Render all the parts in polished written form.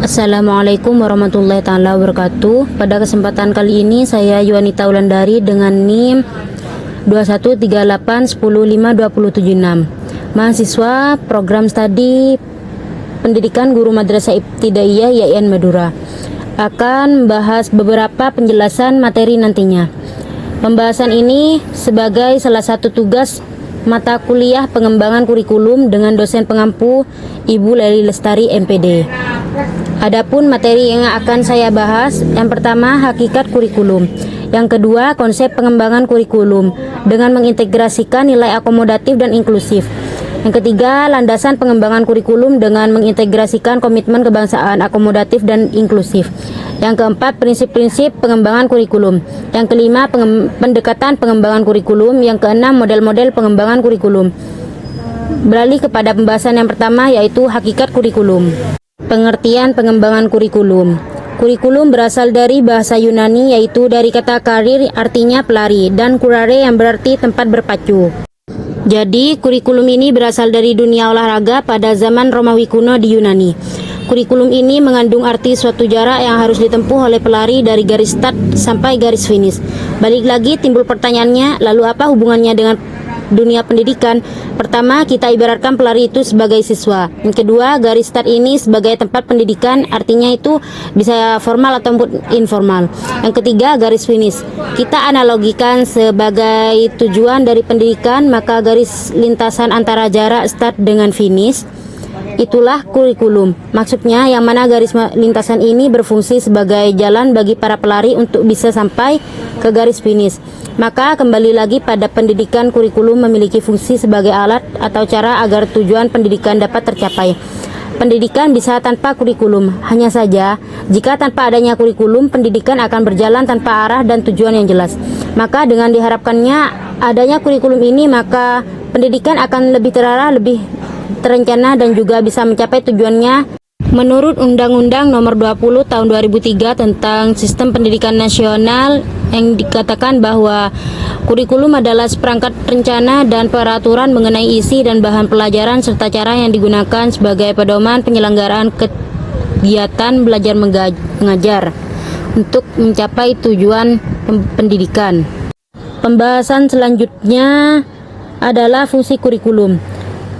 Assalamualaikum warahmatullahi taala wabarakatuh. Pada kesempatan kali ini saya Yuanita Wulandari dengan NIM 2138105276, mahasiswa program studi pendidikan guru madrasah ibtidaiyah YIN Madura, akan membahas beberapa penjelasan materi nantinya. Pembahasan ini sebagai salah satu tugas mata kuliah pengembangan kurikulum dengan dosen pengampu Ibu Leli Lestari MPD. Adapun materi yang akan saya bahas, yang pertama hakikat kurikulum, yang kedua konsep pengembangan kurikulum dengan mengintegrasikan nilai akomodatif dan inklusif, yang ketiga landasan pengembangan kurikulum dengan mengintegrasikan komitmen kebangsaan akomodatif dan inklusif, yang keempat prinsip-prinsip pengembangan kurikulum, yang kelima pendekatan pengembangan kurikulum, yang keenam model-model pengembangan kurikulum. Beralih kepada pembahasan yang pertama, yaitu hakikat kurikulum. Pengertian pengembangan kurikulum. Kurikulum berasal dari bahasa Yunani, yaitu dari kata karir artinya pelari dan kurare yang berarti tempat berpacu. Jadi kurikulum ini berasal dari dunia olahraga pada zaman Romawi kuno di Yunani. Kurikulum ini mengandung arti suatu jarak yang harus ditempuh oleh pelari dari garis start sampai garis finish. Balik lagi timbul pertanyaannya, lalu apa hubungannya dengan dunia pendidikan? Pertama, kita ibaratkan pelari itu sebagai siswa. Yang kedua, garis start ini sebagai tempat pendidikan, artinya itu bisa formal ataupun informal. Yang ketiga, garis finish kita analogikan sebagai tujuan dari pendidikan, maka garis lintasan antara jarak start dengan finish itulah kurikulum. Maksudnya yang mana garis lintasan ini berfungsi sebagai jalan bagi para pelari untuk bisa sampai ke garis finish. Maka kembali lagi pada pendidikan, kurikulum memiliki fungsi sebagai alat atau cara agar tujuan pendidikan dapat tercapai. Pendidikan bisa tanpa kurikulum, hanya saja jika tanpa adanya kurikulum, pendidikan akan berjalan tanpa arah dan tujuan yang jelas. Maka dengan diharapkannya adanya kurikulum ini, maka pendidikan akan lebih terarah, lebih terencana dan juga bisa mencapai tujuannya. Menurut Undang-Undang Nomor 20 Tahun 2003 tentang Sistem Pendidikan Nasional, yang dikatakan bahwa kurikulum adalah seperangkat rencana dan peraturan mengenai isi dan bahan pelajaran serta cara yang digunakan sebagai pedoman penyelenggaraan kegiatan belajar mengajar untuk mencapai tujuan pendidikan. Pembahasan selanjutnya adalah fungsi kurikulum.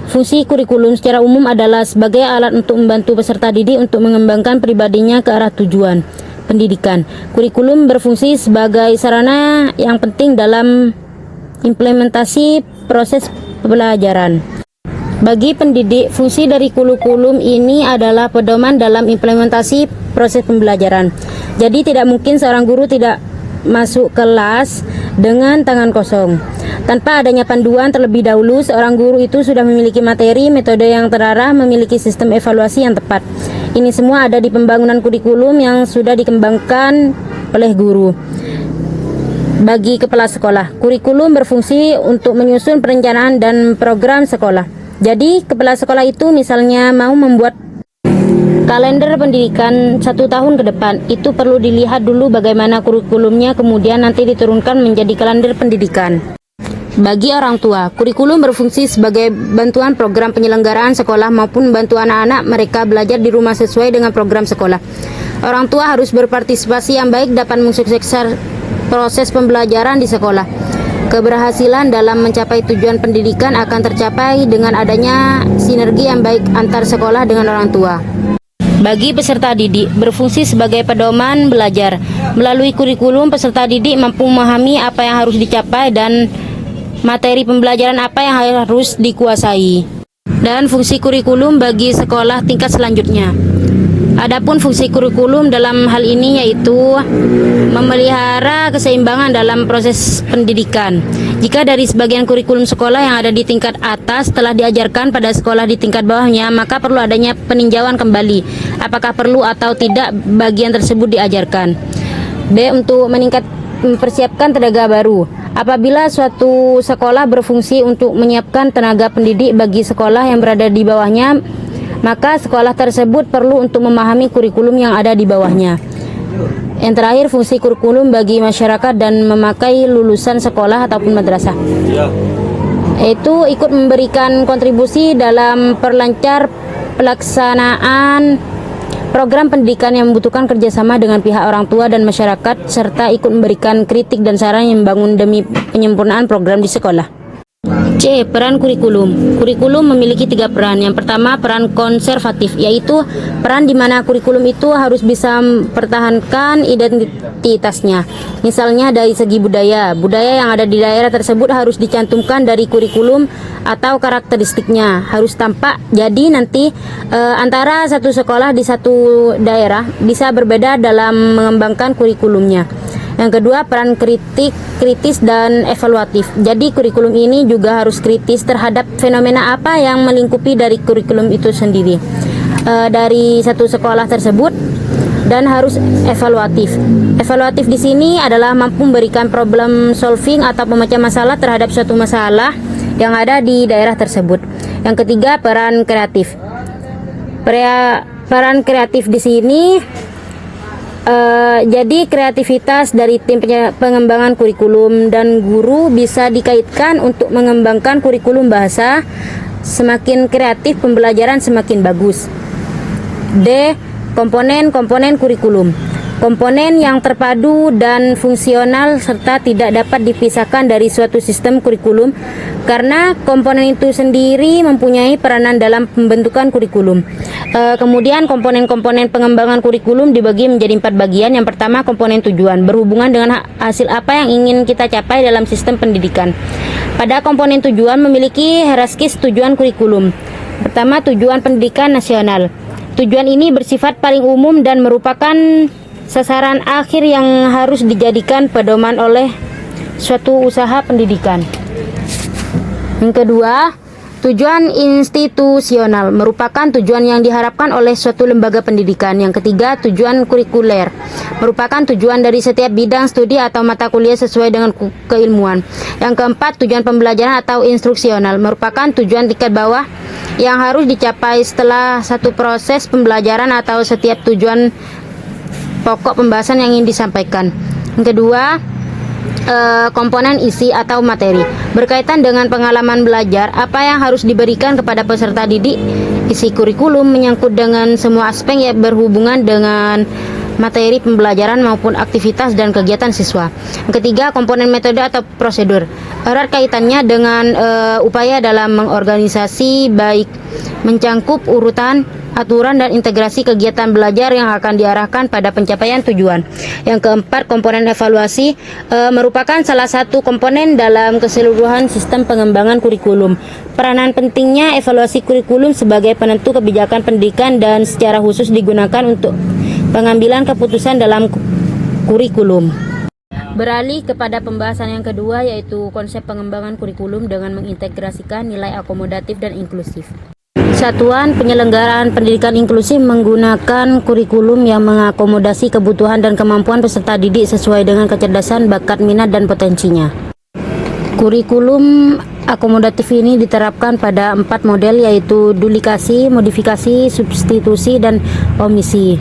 Fungsi kurikulum secara umum adalah sebagai alat untuk membantu peserta didik untuk mengembangkan pribadinya ke arah tujuan pendidikan. Kurikulum berfungsi sebagai sarana yang penting dalam implementasi proses pembelajaran. Bagi pendidik, fungsi dari kurikulum ini adalah pedoman dalam implementasi proses pembelajaran. Jadi tidak mungkin seorang guru tidak masuk kelas dengan tangan kosong. Tanpa adanya panduan terlebih dahulu, seorang guru itu sudah memiliki materi, metode yang terarah, memiliki sistem evaluasi yang tepat. Ini semua ada di pembangunan kurikulum yang sudah dikembangkan oleh guru. Bagi kepala sekolah, kurikulum berfungsi untuk menyusun perencanaan dan program sekolah. Jadi kepala sekolah itu misalnya mau membuat kalender pendidikan 1 tahun ke depan, itu perlu dilihat dulu bagaimana kurikulumnya, kemudian nanti diturunkan menjadi kalender pendidikan. Bagi orang tua, kurikulum berfungsi sebagai bantuan program penyelenggaraan sekolah maupun membantu anak-anak mereka belajar di rumah sesuai dengan program sekolah. Orang tua harus berpartisipasi yang baik dapat mensukseskan proses pembelajaran di sekolah. Keberhasilan dalam mencapai tujuan pendidikan akan tercapai dengan adanya sinergi yang baik antar sekolah dengan orang tua. Bagi peserta didik, berfungsi sebagai pedoman belajar. Melalui kurikulum, peserta didik mampu memahami apa yang harus dicapai dan materi pembelajaran apa yang harus dikuasai. Dan fungsi kurikulum bagi sekolah tingkat selanjutnya. Adapun fungsi kurikulum dalam hal ini yaitu memelihara keseimbangan dalam proses pendidikan. Jika dari sebagian kurikulum sekolah yang ada di tingkat atas telah diajarkan pada sekolah di tingkat bawahnya, maka perlu adanya peninjauan kembali apakah perlu atau tidak bagian tersebut diajarkan. B. Untuk mempersiapkan tenaga baru. Apabila suatu sekolah berfungsi untuk menyiapkan tenaga pendidik bagi sekolah yang berada di bawahnya, maka sekolah tersebut perlu untuk memahami kurikulum yang ada di bawahnya. Yang terakhir, fungsi kurikulum bagi masyarakat dan memakai lulusan sekolah ataupun madrasah. Itu ikut memberikan kontribusi dalam perlancar pelaksanaan Program pendidikan yang membutuhkan kerjasama dengan pihak orang tua dan masyarakat, serta ikut memberikan kritik dan saran yang membangun demi penyempurnaan program di sekolah. C. Peran kurikulum. Kurikulum memiliki 3 peran. Yang pertama, peran konservatif, yaitu peran di mana kurikulum itu harus bisa mempertahankan identitasnya. Misalnya dari segi budaya yang ada di daerah tersebut harus dicantumkan dari kurikulum atau karakteristiknya harus tampak. Jadi nanti antara satu sekolah di satu daerah bisa berbeda dalam mengembangkan kurikulumnya. Yang kedua, peran kritis dan evaluatif. Jadi kurikulum ini juga harus kritis terhadap fenomena apa yang melingkupi dari kurikulum itu sendiri dari satu sekolah tersebut, dan harus evaluatif. Evaluatif di sini adalah mampu memberikan problem solving atau pemecah masalah terhadap suatu masalah yang ada di daerah tersebut. Yang ketiga, peran kreatif. Peran kreatif di sini jadi kreativitas dari tim pengembangan kurikulum dan guru bisa dikaitkan untuk mengembangkan kurikulum bahasa. Semakin kreatif pembelajaran semakin bagus. D. Komponen-komponen kurikulum. Komponen yang terpadu dan fungsional serta tidak dapat dipisahkan dari suatu sistem kurikulum, karena komponen itu sendiri mempunyai peranan dalam pembentukan kurikulum. Kemudian komponen-komponen pengembangan kurikulum dibagi menjadi 4 bagian. Yang pertama, komponen tujuan, berhubungan dengan hasil apa yang ingin kita capai dalam sistem pendidikan. Pada komponen tujuan memiliki hierarkis tujuan kurikulum. Pertama, tujuan pendidikan nasional. Tujuan ini bersifat paling umum dan merupakan sasaran akhir yang harus dijadikan pedoman oleh suatu usaha pendidikan. Yang kedua, tujuan institusional, merupakan tujuan yang diharapkan oleh suatu lembaga pendidikan. Yang ketiga, tujuan kurikuler, merupakan tujuan dari setiap bidang studi atau mata kuliah sesuai dengan keilmuan. Yang keempat, tujuan pembelajaran atau instruksional, merupakan tujuan tingkat bawah yang harus dicapai setelah satu proses pembelajaran atau setiap tujuan pokok pembahasan yang ingin disampaikan. Yang kedua, komponen isi atau materi, berkaitan dengan pengalaman belajar, apa yang harus diberikan kepada peserta didik. Isi kurikulum menyangkut dengan semua aspek yang berhubungan dengan materi pembelajaran maupun aktivitas dan kegiatan siswa. Yang ketiga, komponen metode atau prosedur, erat kaitannya dengan upaya dalam mengorganisasi, baik mencangkup urutan, aturan, dan integrasi kegiatan belajar yang akan diarahkan pada pencapaian tujuan. Yang keempat, komponen evaluasi, merupakan salah satu komponen dalam keseluruhan sistem pengembangan kurikulum. Peranan pentingnya evaluasi kurikulum sebagai penentu kebijakan pendidikan dan secara khusus digunakan untuk pengambilan keputusan dalam kurikulum. Beralih kepada pembahasan yang kedua, yaitu konsep pengembangan kurikulum dengan mengintegrasikan nilai akomodatif dan inklusif. Satuan penyelenggaraan pendidikan inklusif menggunakan kurikulum yang mengakomodasi kebutuhan dan kemampuan peserta didik sesuai dengan kecerdasan, bakat, minat, dan potensinya. Kurikulum akomodatif ini diterapkan pada 4 model, yaitu duplikasi, modifikasi, substitusi, dan omisi.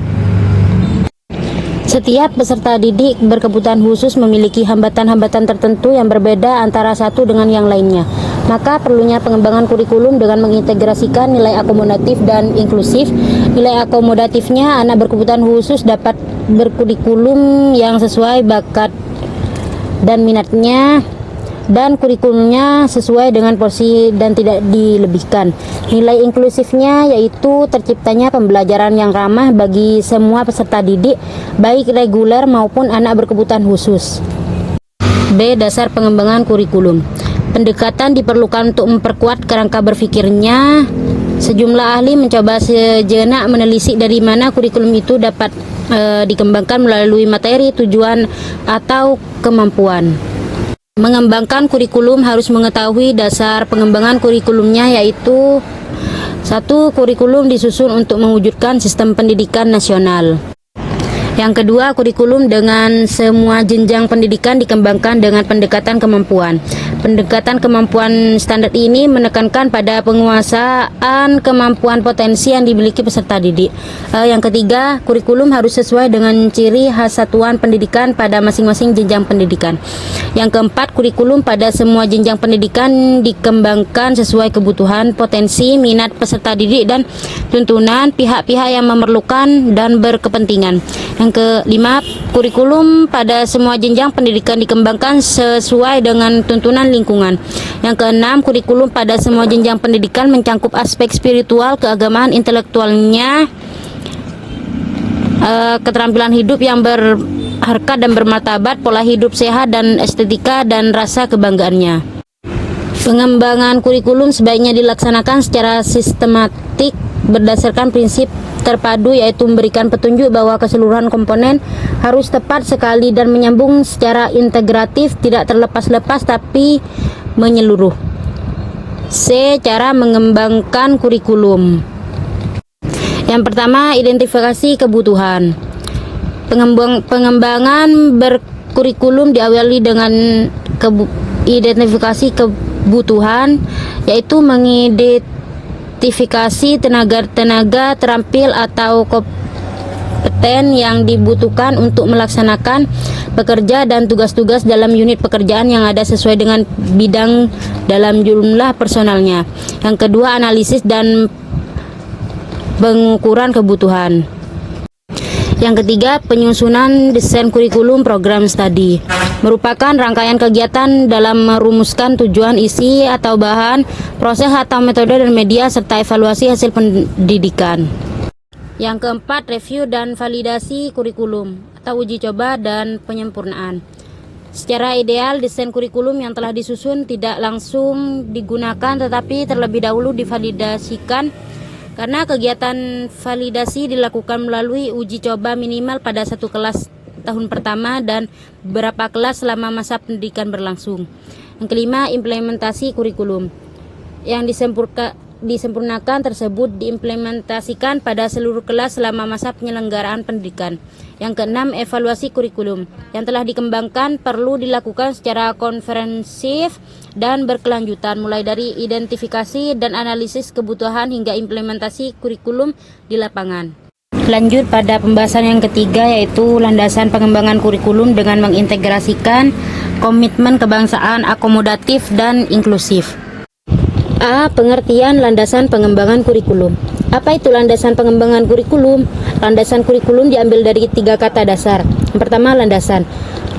Setiap peserta didik berkebutuhan khusus memiliki hambatan-hambatan tertentu yang berbeda antara satu dengan yang lainnya. Maka perlunya pengembangan kurikulum dengan mengintegrasikan nilai akomodatif dan inklusif. Nilai akomodatifnya, anak berkebutuhan khusus dapat berkurikulum yang sesuai bakat dan minatnya, dan kurikulumnya sesuai dengan porsi dan tidak dilebihkan. Nilai inklusifnya yaitu terciptanya pembelajaran yang ramah bagi semua peserta didik, baik reguler maupun anak berkebutuhan khusus. B. Dasar pengembangan kurikulum. Pendekatan diperlukan untuk memperkuat kerangka berpikirnya. Sejumlah ahli mencoba sejenak menelisik dari mana kurikulum itu dapat dikembangkan melalui materi, tujuan, atau kemampuan. Mengembangkan kurikulum harus mengetahui dasar pengembangan kurikulumnya, yaitu 1. Kurikulum disusun untuk mewujudkan sistem pendidikan nasional. Yang kedua, kurikulum dengan semua jenjang pendidikan dikembangkan dengan pendekatan kemampuan. Pendekatan kemampuan standar ini menekankan pada penguasaan kemampuan potensi yang dimiliki peserta didik. Yang ketiga, kurikulum harus sesuai dengan ciri khas satuan pendidikan pada masing-masing jenjang pendidikan. Yang keempat, kurikulum pada semua jenjang pendidikan dikembangkan sesuai kebutuhan, potensi, minat peserta didik, dan tuntunan pihak-pihak yang memerlukan dan berkepentingan. Yang kelima, kurikulum pada semua jenjang pendidikan dikembangkan sesuai dengan tuntunan lingkungan. Yang keenam, kurikulum pada semua jenjang pendidikan mencangkup aspek spiritual, keagamaan, intelektualnya, keterampilan hidup yang berharkat dan bermartabat, pola hidup sehat, dan estetika dan rasa kebanggaannya. Pengembangan kurikulum sebaiknya dilaksanakan secara sistematik berdasarkan prinsip terpadu, yaitu memberikan petunjuk bahwa keseluruhan komponen harus tepat sekali dan menyambung secara integratif, tidak terlepas-lepas tapi menyeluruh. C. Cara mengembangkan kurikulum. Yang pertama, identifikasi kebutuhan. Pengembangan berkurikulum diawali dengan identifikasi kebutuhan, yaitu mengidentifikasi tenaga terampil atau kompeten yang dibutuhkan untuk melaksanakan pekerja dan tugas-tugas dalam unit pekerjaan yang ada sesuai dengan bidang dalam jumlah personalnya. Yang kedua, analisis dan pengukuran kebutuhan. Yang ketiga, penyusunan desain kurikulum program studi merupakan rangkaian kegiatan dalam merumuskan tujuan, isi atau bahan, proses atau metode dan media, serta evaluasi hasil pendidikan. Yang keempat, review dan validasi kurikulum atau uji coba dan penyempurnaan. Secara ideal, desain kurikulum yang telah disusun tidak langsung digunakan, tetapi terlebih dahulu divalidasikan, karena kegiatan validasi dilakukan melalui uji coba minimal pada satu kelas tahun pertama dan beberapa kelas selama masa pendidikan berlangsung. Yang kelima, implementasi kurikulum. Yang disempurnakan tersebut diimplementasikan pada seluruh kelas selama masa penyelenggaraan pendidikan. Yang keenam, evaluasi kurikulum yang telah dikembangkan perlu dilakukan secara konferensif dan berkelanjutan, mulai dari identifikasi dan analisis kebutuhan hingga implementasi kurikulum di lapangan. Lanjut pada pembahasan yang ketiga, yaitu landasan pengembangan kurikulum dengan mengintegrasikan komitmen kebangsaan akomodatif dan inklusif. A. Pengertian landasan pengembangan kurikulum. Apa itu landasan pengembangan kurikulum? Landasan kurikulum diambil dari 3 kata dasar. Yang pertama, landasan.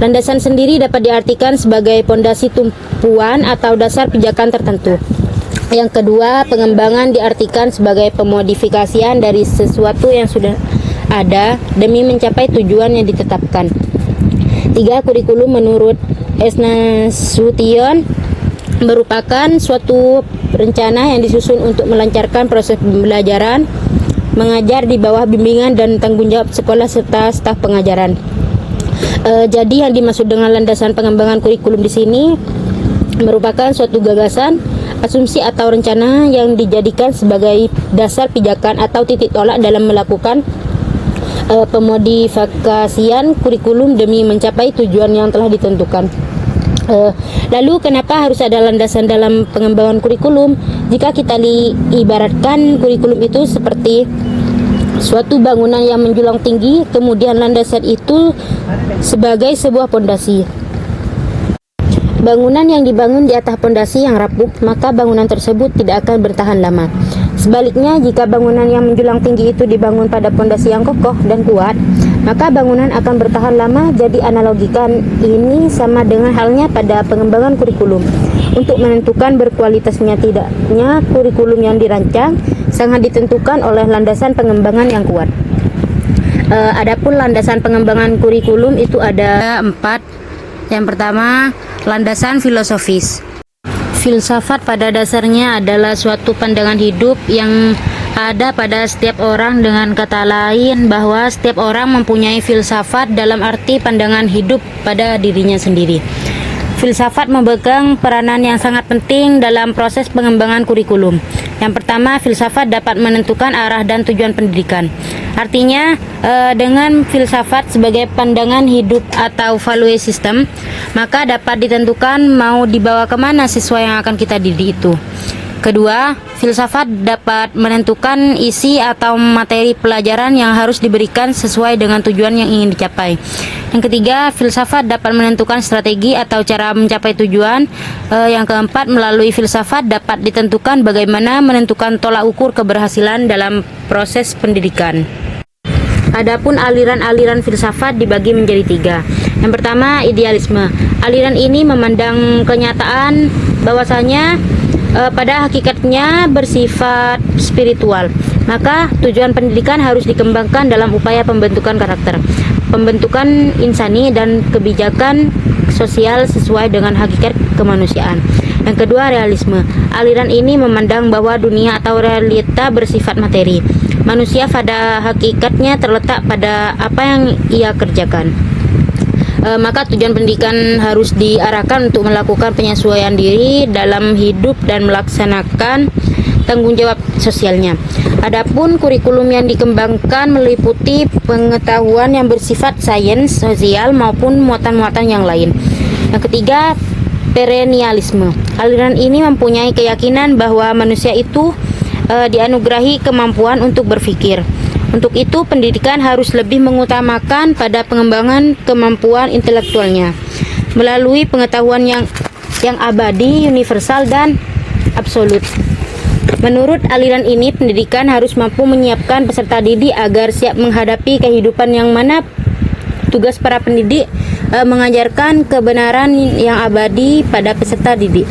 Landasan sendiri dapat diartikan sebagai pondasi tumpuan atau dasar pijakan tertentu. Yang kedua, pengembangan diartikan sebagai pemodifikasian dari sesuatu yang sudah ada demi mencapai tujuan yang ditetapkan. 3. Kurikulum menurut S. Nasution merupakan suatu rencana yang disusun untuk melancarkan proses pembelajaran mengajar di bawah bimbingan dan tanggung jawab sekolah serta staf pengajaran. Jadi yang dimaksud dengan landasan pengembangan kurikulum di sini merupakan suatu gagasan, asumsi atau rencana yang dijadikan sebagai dasar pijakan atau titik tolak dalam melakukan pemodifikasian kurikulum demi mencapai tujuan yang telah ditentukan. Lalu kenapa harus ada landasan dalam pengembangan kurikulum? Jika kita ibaratkan kurikulum itu seperti suatu bangunan yang menjulang tinggi, kemudian landasan itu sebagai sebuah pondasi. Bangunan yang dibangun di atas pondasi yang rapuh, maka bangunan tersebut tidak akan bertahan lama. Sebaliknya, jika bangunan yang menjulang tinggi itu dibangun pada pondasi yang kokoh dan kuat, maka bangunan akan bertahan lama. Jadi analogikan ini sama dengan halnya pada pengembangan kurikulum. Untuk menentukan berkualitasnya tidaknya kurikulum yang dirancang sangat ditentukan oleh landasan pengembangan yang kuat. Adapun landasan pengembangan kurikulum itu ada 4. Yang pertama, landasan filosofis. Filsafat pada dasarnya adalah suatu pandangan hidup yang ada pada setiap orang. Dengan kata lain, bahwa setiap orang mempunyai filsafat dalam arti pandangan hidup pada dirinya sendiri. filsafat memegang peranan yang sangat penting dalam proses pengembangan kurikulum. Yang pertama, filsafat dapat menentukan arah dan tujuan pendidikan. Artinya, dengan filsafat sebagai pandangan hidup atau value system, maka dapat ditentukan mau dibawa kemana siswa yang akan kita didik itu. Kedua, filsafat dapat menentukan isi atau materi pelajaran yang harus diberikan sesuai dengan tujuan yang ingin dicapai. Yang ketiga, filsafat dapat menentukan strategi atau cara mencapai tujuan. Yang keempat, melalui filsafat dapat ditentukan bagaimana menentukan tolak ukur keberhasilan dalam proses pendidikan. Adapun aliran-aliran filsafat dibagi menjadi tiga. Yang pertama, idealisme. Aliran ini memandang kenyataan bahwasanya pada hakikatnya bersifat spiritual. Maka tujuan pendidikan harus dikembangkan dalam upaya pembentukan karakter, pembentukan insani dan kebijakan sosial sesuai dengan hakikat kemanusiaan. Yang kedua, realisme. Aliran ini memandang bahwa dunia atau realita bersifat materi. Manusia pada hakikatnya terletak pada apa yang ia kerjakan. Maka tujuan pendidikan harus diarahkan untuk melakukan penyesuaian diri dalam hidup dan melaksanakan tanggung jawab sosialnya. Adapun kurikulum yang dikembangkan meliputi pengetahuan yang bersifat sains, sosial maupun muatan-muatan yang lain. Yang ketiga, perennialisme. Aliran ini mempunyai keyakinan bahwa manusia itu dianugerahi kemampuan untuk berpikir. Untuk itu, pendidikan harus lebih mengutamakan pada pengembangan kemampuan intelektualnya melalui pengetahuan yang abadi, universal, dan absolut. Menurut aliran ini, pendidikan harus mampu menyiapkan peserta didik agar siap menghadapi kehidupan yang mana tugas para pendidik mengajarkan kebenaran yang abadi pada peserta didik.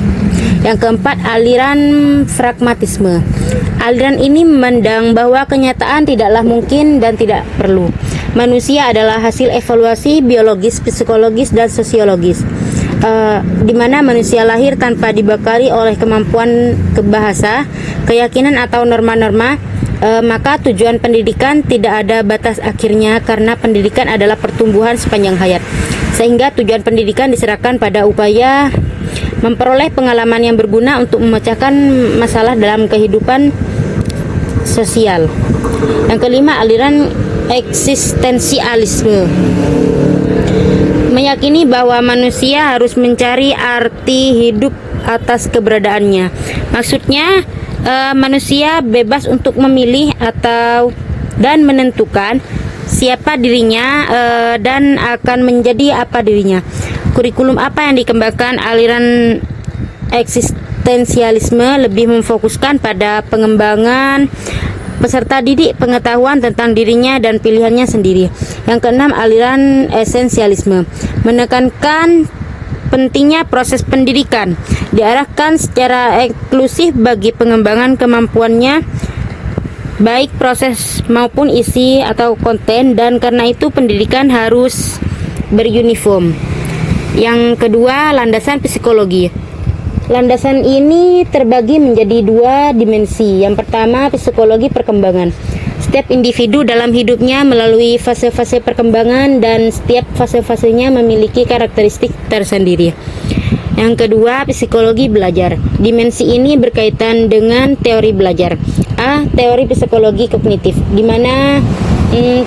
Yang keempat, aliran pragmatisme. Aliran ini memandang bahwa kenyataan tidaklah mungkin dan tidak perlu. Manusia adalah hasil evaluasi biologis, psikologis, dan sosiologis, di mana manusia lahir tanpa dibekali oleh kemampuan bahasa, keyakinan atau norma-norma. Maka tujuan pendidikan tidak ada batas akhirnya karena pendidikan adalah pertumbuhan sepanjang hayat. Sehingga tujuan pendidikan diserahkan pada upaya memperoleh pengalaman yang berguna untuk memecahkan masalah dalam kehidupan sosial. Yang kelima, aliran eksistensialisme. Meyakini bahwa manusia harus mencari arti hidup atas keberadaannya. Maksudnya, manusia bebas untuk memilih dan menentukan siapa dirinya dan akan menjadi apa dirinya. Kurikulum apa yang dikembangkan aliran eksistensialisme lebih memfokuskan pada pengembangan peserta didik pengetahuan tentang dirinya dan pilihannya sendiri. Yang keenam, aliran esensialisme menekankan pentingnya proses pendidikan diarahkan secara eksklusif bagi pengembangan kemampuannya, baik proses maupun isi atau konten, dan karena itu pendidikan harus beruniform. Yang kedua, landasan psikologi. Landasan ini terbagi menjadi dua dimensi. Yang pertama, psikologi perkembangan. Setiap individu dalam hidupnya melalui fase-fase perkembangan dan setiap fase-fasenya memiliki karakteristik tersendiri. Yang kedua, psikologi belajar. Dimensi ini berkaitan dengan teori belajar. Teori psikologi kognitif, di mana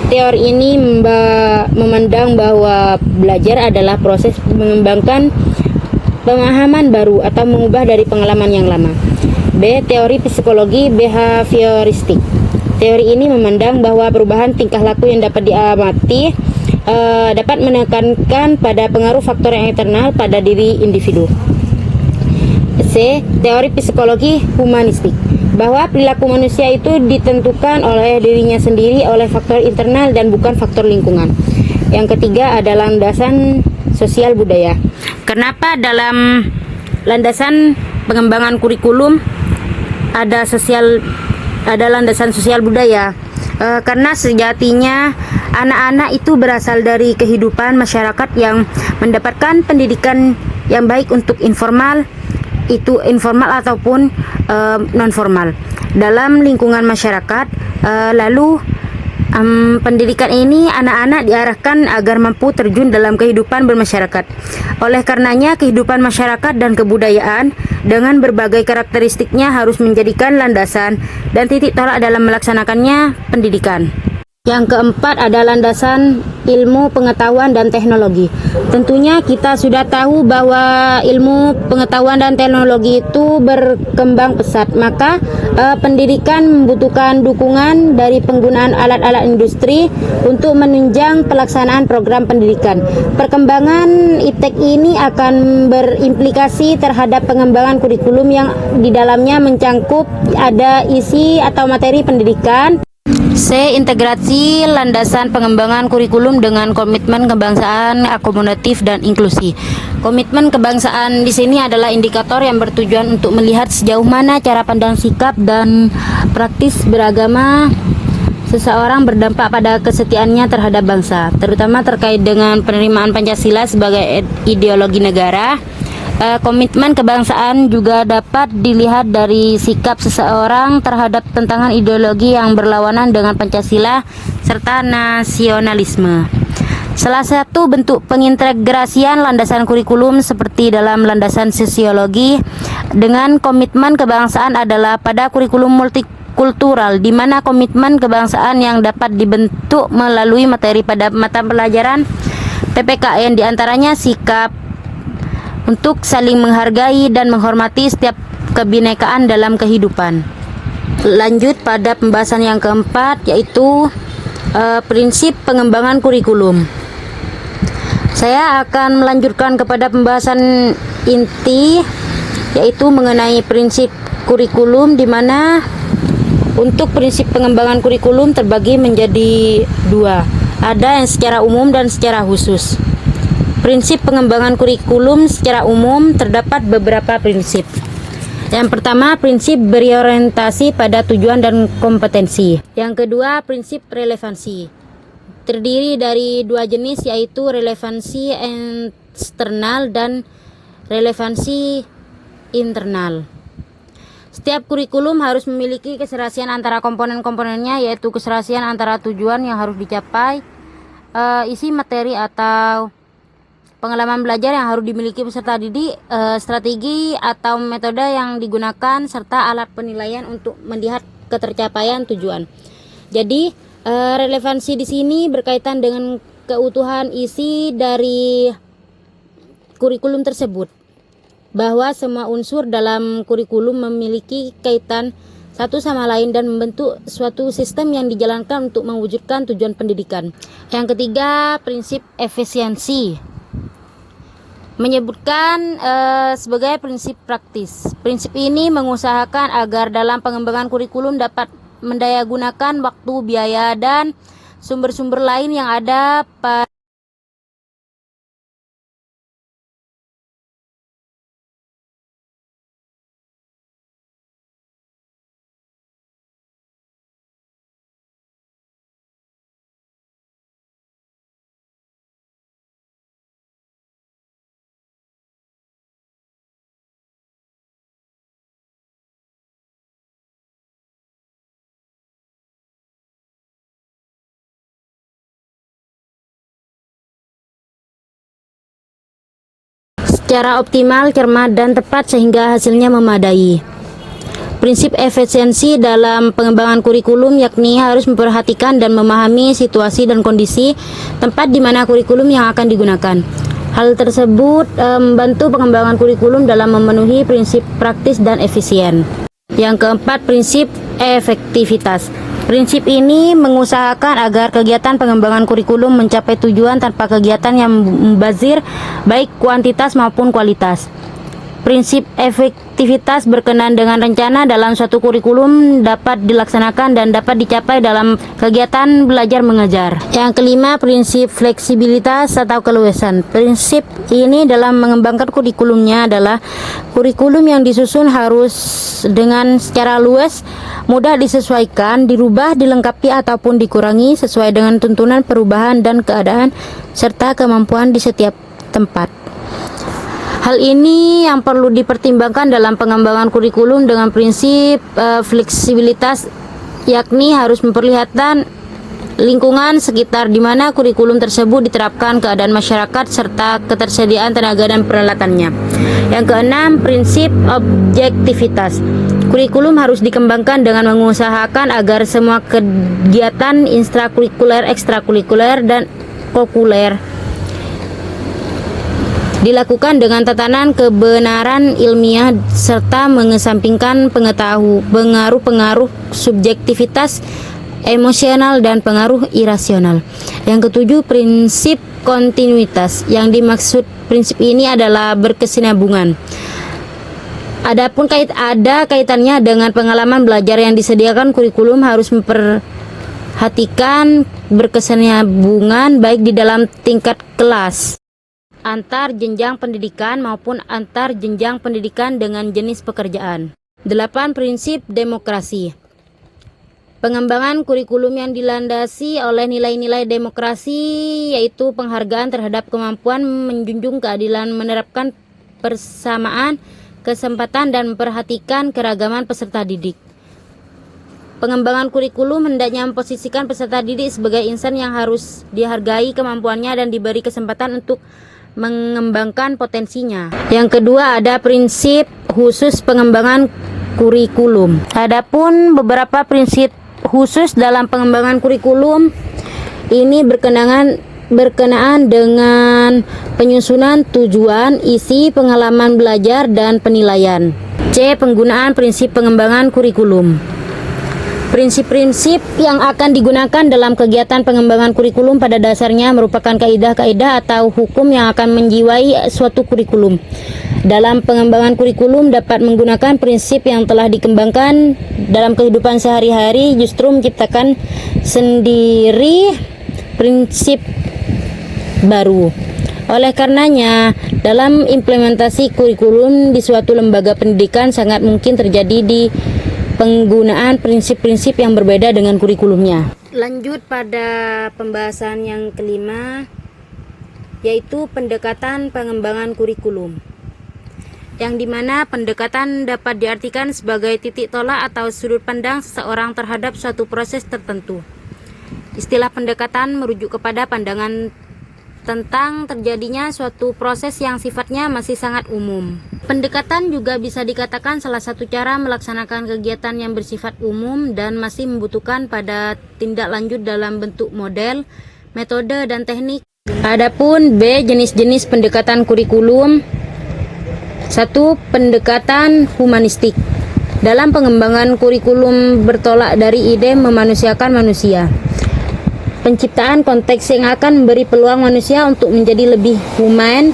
teori ini memandang bahwa belajar adalah proses mengembangkan pemahaman baru atau mengubah dari pengalaman yang lama. B. Teori psikologi behavioristik. Teori ini memandang bahwa perubahan tingkah laku yang dapat diamati dapat menekankan pada pengaruh faktor yang internal pada diri individu. C. Teori psikologi humanistik, bahwa perilaku manusia itu ditentukan oleh dirinya sendiri oleh faktor internal dan bukan faktor lingkungan. Yang ketiga ada landasan sosial budaya. Kenapa dalam landasan pengembangan kurikulum ada landasan sosial budaya? Karena sejatinya anak-anak itu berasal dari kehidupan masyarakat yang mendapatkan pendidikan yang baik untuk informal, itu informal ataupun non formal dalam lingkungan masyarakat. Lalu Pendidikan ini anak-anak diarahkan agar mampu terjun dalam kehidupan bermasyarakat. Oleh karenanya, kehidupan masyarakat dan kebudayaan dengan berbagai karakteristiknya harus menjadikan landasan dan titik tolak dalam melaksanakannya pendidikan. Yang keempat ada landasan ilmu pengetahuan dan teknologi. Tentunya kita sudah tahu bahwa ilmu pengetahuan dan teknologi itu berkembang pesat. Maka pendidikan membutuhkan dukungan dari penggunaan alat-alat industri untuk menunjang pelaksanaan program pendidikan. Perkembangan iptek ini akan berimplikasi terhadap pengembangan kurikulum yang di dalamnya mencangkup ada isi atau materi pendidikan. C. Integrasi landasan pengembangan kurikulum dengan komitmen kebangsaan akomodatif dan inklusi. Komitmen kebangsaan di sini adalah indikator yang bertujuan untuk melihat sejauh mana cara pandang, sikap, dan praktis beragama seseorang berdampak pada kesetiaannya terhadap bangsa, terutama terkait dengan penerimaan Pancasila sebagai ideologi negara. Komitmen kebangsaan juga dapat dilihat dari sikap seseorang terhadap tentangan ideologi yang berlawanan dengan Pancasila serta nasionalisme. Salah satu bentuk pengintegrasian landasan kurikulum seperti dalam landasan sosiologi dengan komitmen kebangsaan adalah pada kurikulum multikultural, di mana komitmen kebangsaan yang dapat dibentuk melalui materi pada mata pelajaran PPKN diantaranya sikap untuk saling menghargai dan menghormati setiap kebinekaan dalam kehidupan. Lanjut pada pembahasan yang keempat, yaitu prinsip pengembangan kurikulum. Saya akan melanjutkan kepada pembahasan inti, yaitu mengenai prinsip kurikulum, di mana untuk prinsip pengembangan kurikulum terbagi menjadi dua. Ada yang secara umum dan secara khusus. Prinsip pengembangan kurikulum secara umum terdapat beberapa prinsip. Yang pertama, prinsip berorientasi pada tujuan dan kompetensi. Yang kedua, prinsip relevansi. Terdiri dari dua jenis, yaitu relevansi eksternal dan relevansi internal. Setiap kurikulum harus memiliki keserasian antara komponen-komponennya, yaitu keserasian antara tujuan yang harus dicapai, isi materi atau pengalaman belajar yang harus dimiliki peserta didik, strategi atau metode yang digunakan, serta alat penilaian untuk melihat ketercapaian tujuan. Jadi, relevansi di sini berkaitan dengan keutuhan isi dari kurikulum tersebut, bahwa semua unsur dalam kurikulum memiliki kaitan satu sama lain dan membentuk suatu sistem yang dijalankan untuk mewujudkan tujuan pendidikan. Yang ketiga, prinsip efisiensi. Menyebutkan sebagai prinsip praktis. Prinsip ini mengusahakan agar dalam pengembangan kurikulum dapat mendayagunakan waktu, biaya, dan sumber-sumber lain yang ada pada secara optimal, cermat, dan tepat sehingga hasilnya memadai. Prinsip efisiensi dalam pengembangan kurikulum yakni harus memperhatikan dan memahami situasi dan kondisi tempat di mana kurikulum yang akan digunakan. Hal tersebut membantu pengembangan kurikulum dalam memenuhi prinsip praktis dan efisien. Yang keempat, prinsip efektivitas. Prinsip ini mengusahakan agar kegiatan pengembangan kurikulum mencapai tujuan tanpa kegiatan yang membazir baik kuantitas maupun kualitas. Prinsip efektivitas berkenaan dengan rencana dalam suatu kurikulum dapat dilaksanakan dan dapat dicapai dalam kegiatan belajar mengajar. Yang kelima, prinsip fleksibilitas atau keluasan. Prinsip ini dalam mengembangkan kurikulumnya adalah kurikulum yang disusun harus dengan secara luas, mudah disesuaikan, dirubah, dilengkapi ataupun dikurangi sesuai dengan tuntunan perubahan dan keadaan serta kemampuan di setiap tempat. Hal ini yang perlu dipertimbangkan dalam pengembangan kurikulum dengan prinsip fleksibilitas, yakni harus memperlihatkan lingkungan sekitar di mana kurikulum tersebut diterapkan, keadaan masyarakat, serta ketersediaan tenaga dan peralatannya. Yang keenam, prinsip objektivitas. Kurikulum harus dikembangkan dengan mengusahakan agar semua kegiatan intrakurikuler, ekstrakurikuler, dan kokurikuler dilakukan dengan tatanan kebenaran ilmiah serta mengesampingkan pengaruh-pengaruh subjektivitas emosional dan pengaruh irasional. Yang ketujuh, prinsip kontinuitas. Yang dimaksud prinsip ini adalah berkesinambungan. Adapun ada kaitannya dengan pengalaman belajar yang disediakan, kurikulum harus memperhatikan berkesinambungan baik di dalam tingkat kelas, antar jenjang pendidikan maupun antar jenjang pendidikan dengan jenis pekerjaan. 8. Prinsip demokrasi. Pengembangan kurikulum yang dilandasi oleh nilai-nilai demokrasi, yaitu penghargaan terhadap kemampuan menjunjung keadilan, menerapkan persamaan kesempatan, dan memperhatikan keragaman peserta didik. Pengembangan kurikulum hendaknya memposisikan peserta didik sebagai insan yang harus dihargai kemampuannya dan diberi kesempatan untuk mengembangkan potensinya. Yang kedua, ada prinsip khusus pengembangan kurikulum. Adapun beberapa prinsip khusus dalam pengembangan kurikulum ini berkenaan dengan penyusunan tujuan, isi, pengalaman belajar, dan penilaian. C. Penggunaan prinsip pengembangan kurikulum. Prinsip-prinsip yang akan digunakan dalam kegiatan pengembangan kurikulum pada dasarnya merupakan kaidah-kaidah atau hukum yang akan menjiwai suatu kurikulum. Dalam pengembangan kurikulum dapat menggunakan prinsip yang telah dikembangkan dalam kehidupan sehari-hari, justru menciptakan sendiri prinsip baru. Oleh karenanya, dalam implementasi kurikulum di suatu lembaga pendidikan sangat mungkin terjadi di penggunaan prinsip-prinsip yang berbeda dengan kurikulumnya. Lanjut pada pembahasan yang kelima, yaitu pendekatan pengembangan kurikulum, yang dimana pendekatan dapat diartikan sebagai titik tolak atau sudut pandang seseorang terhadap suatu proses tertentu. Istilah pendekatan merujuk kepada pandangan tentang terjadinya suatu proses yang sifatnya masih sangat umum. Pendekatan juga bisa dikatakan salah satu cara melaksanakan kegiatan yang bersifat umum dan masih membutuhkan pada tindak lanjut dalam bentuk model, metode, dan teknik. Adapun B, jenis-jenis pendekatan kurikulum. 1. Pendekatan humanistik. Dalam pengembangan kurikulum bertolak dari ide memanusiakan manusia. Penciptaan konteks yang akan memberi peluang manusia untuk menjadi lebih human,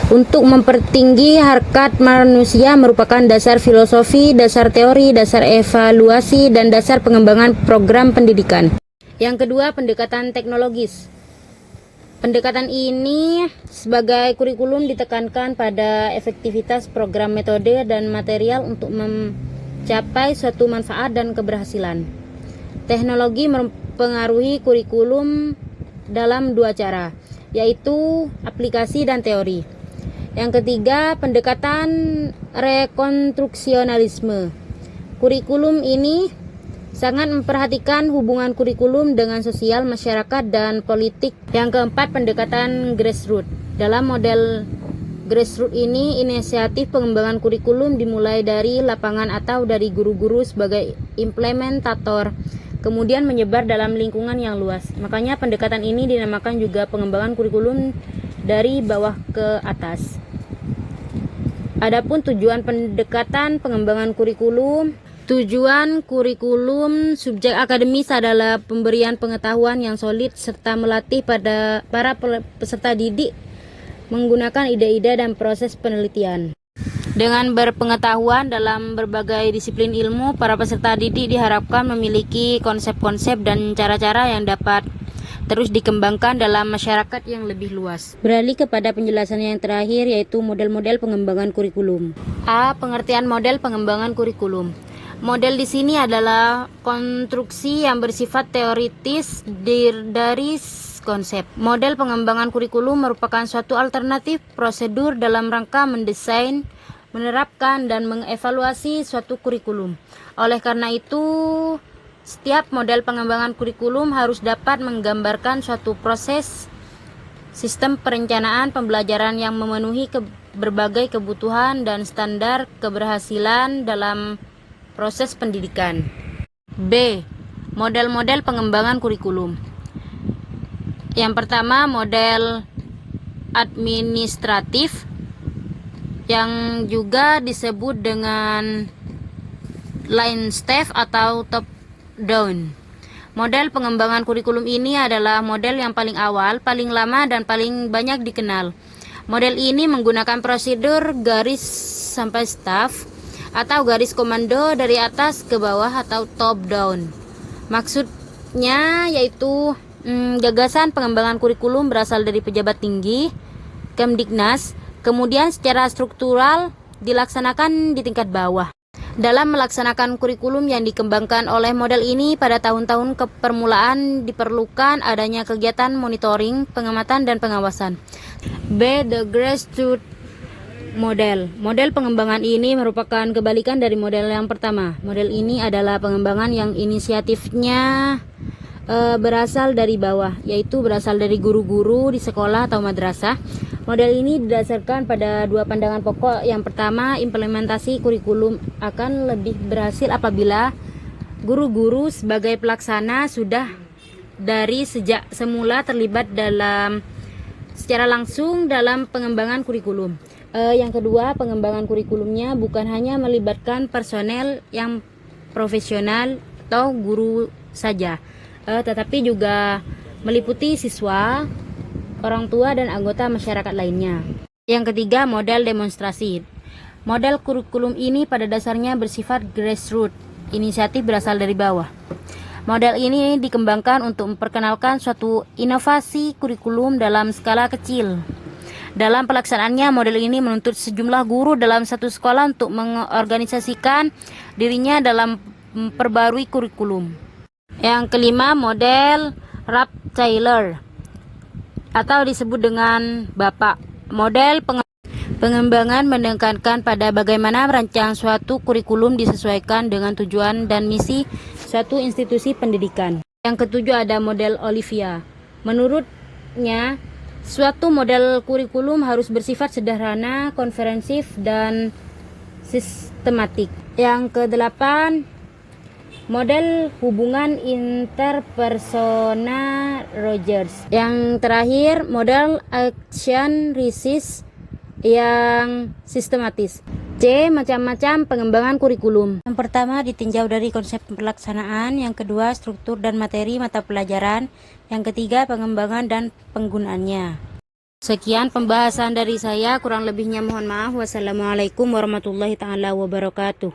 untuk mempertinggi harkat manusia merupakan dasar filosofi, dasar teori, dasar evaluasi, dan dasar pengembangan program pendidikan. Yang kedua, pendekatan teknologis. Pendekatan ini sebagai kurikulum ditekankan pada efektivitas program, metode, dan material untuk mencapai suatu manfaat dan keberhasilan. Teknologi mempengaruhi kurikulum dalam dua cara, yaitu aplikasi dan teori. Yang ketiga, pendekatan rekonstruksionalisme. Kurikulum ini sangat memperhatikan hubungan kurikulum dengan sosial, masyarakat, dan politik. Yang keempat, pendekatan grassroots. Dalam model grassroots ini, inisiatif pengembangan kurikulum dimulai dari lapangan atau dari guru-guru sebagai implementator, kemudian menyebar dalam lingkungan yang luas. Makanya pendekatan ini dinamakan juga pengembangan kurikulum dari bawah ke atas. Adapun tujuan pendekatan pengembangan kurikulum. Tujuan kurikulum subjek akademis adalah pemberian pengetahuan yang solid serta melatih pada para peserta didik menggunakan ide-ide dan proses penelitian. Dengan berpengetahuan dalam berbagai disiplin ilmu, para peserta didik diharapkan memiliki konsep-konsep dan cara-cara yang dapat terus dikembangkan dalam masyarakat yang lebih luas. Beralih kepada penjelasan yang terakhir, yaitu model-model pengembangan kurikulum. A. Pengertian model pengembangan kurikulum. Model di sini adalah konstruksi yang bersifat teoritis dari konsep. Model pengembangan kurikulum merupakan suatu alternatif prosedur dalam rangka mendesain, menerapkan, dan mengevaluasi suatu kurikulum. Oleh karena itu, Setiap model pengembangan kurikulum harus dapat menggambarkan suatu proses sistem perencanaan pembelajaran yang memenuhi berbagai kebutuhan dan standar keberhasilan dalam proses pendidikan. B. Model-model pengembangan kurikulum. Yang pertama, model administratif yang juga disebut dengan line step atau top down. Model pengembangan kurikulum ini adalah model yang paling awal, paling lama, dan paling banyak dikenal. Model ini menggunakan prosedur garis sampai staff atau garis komando dari atas ke bawah atau top down. Maksudnya yaitu gagasan pengembangan kurikulum berasal dari pejabat tinggi, Kemdiknas, kemudian secara struktural dilaksanakan di tingkat bawah. Dalam melaksanakan kurikulum yang dikembangkan oleh model ini pada tahun-tahun permulaan diperlukan adanya kegiatan monitoring, pengamatan, dan pengawasan. B. The grassroots model. Model pengembangan ini merupakan kebalikan dari model yang pertama. Model ini adalah pengembangan yang inisiatifnya berasal dari bawah, yaitu berasal dari guru-guru di sekolah atau madrasah. Model ini didasarkan pada dua pandangan pokok. Yang pertama, implementasi kurikulum akan lebih berhasil apabila guru-guru sebagai pelaksana sudah dari sejak semula terlibat secara langsung dalam pengembangan kurikulum. Yang kedua, pengembangan kurikulumnya bukan hanya melibatkan personel yang profesional atau guru saja, tetapi juga meliputi siswa, orang tua, dan anggota masyarakat lainnya. Yang ketiga, model demonstrasi. Model kurikulum ini pada dasarnya bersifat grassroots, inisiatif berasal dari bawah. Model ini dikembangkan untuk memperkenalkan suatu inovasi kurikulum dalam skala kecil. Dalam pelaksanaannya, model ini menuntut sejumlah guru dalam satu sekolah untuk mengorganisasikan dirinya dalam memperbarui kurikulum. Yang kelima, model Rab-Taylor atau disebut dengan Bapak. Model pengembangan menekankan pada bagaimana merancang suatu kurikulum disesuaikan dengan tujuan dan misi suatu institusi pendidikan. Yang ketujuh, ada model Olivia. Menurutnya, suatu model kurikulum harus bersifat sederhana, komprehensif, dan sistematik. Yang kedelapan, model hubungan interpersonal Rogers. Yang terakhir, model action research yang sistematis. C. Macam-macam pengembangan kurikulum. Yang pertama, ditinjau dari konsep pelaksanaan. Yang kedua, struktur dan materi mata pelajaran. Yang ketiga, pengembangan dan penggunaannya. Sekian pembahasan dari saya, kurang lebihnya mohon maaf. Wassalamualaikum warahmatullahi taala wabarakatuh.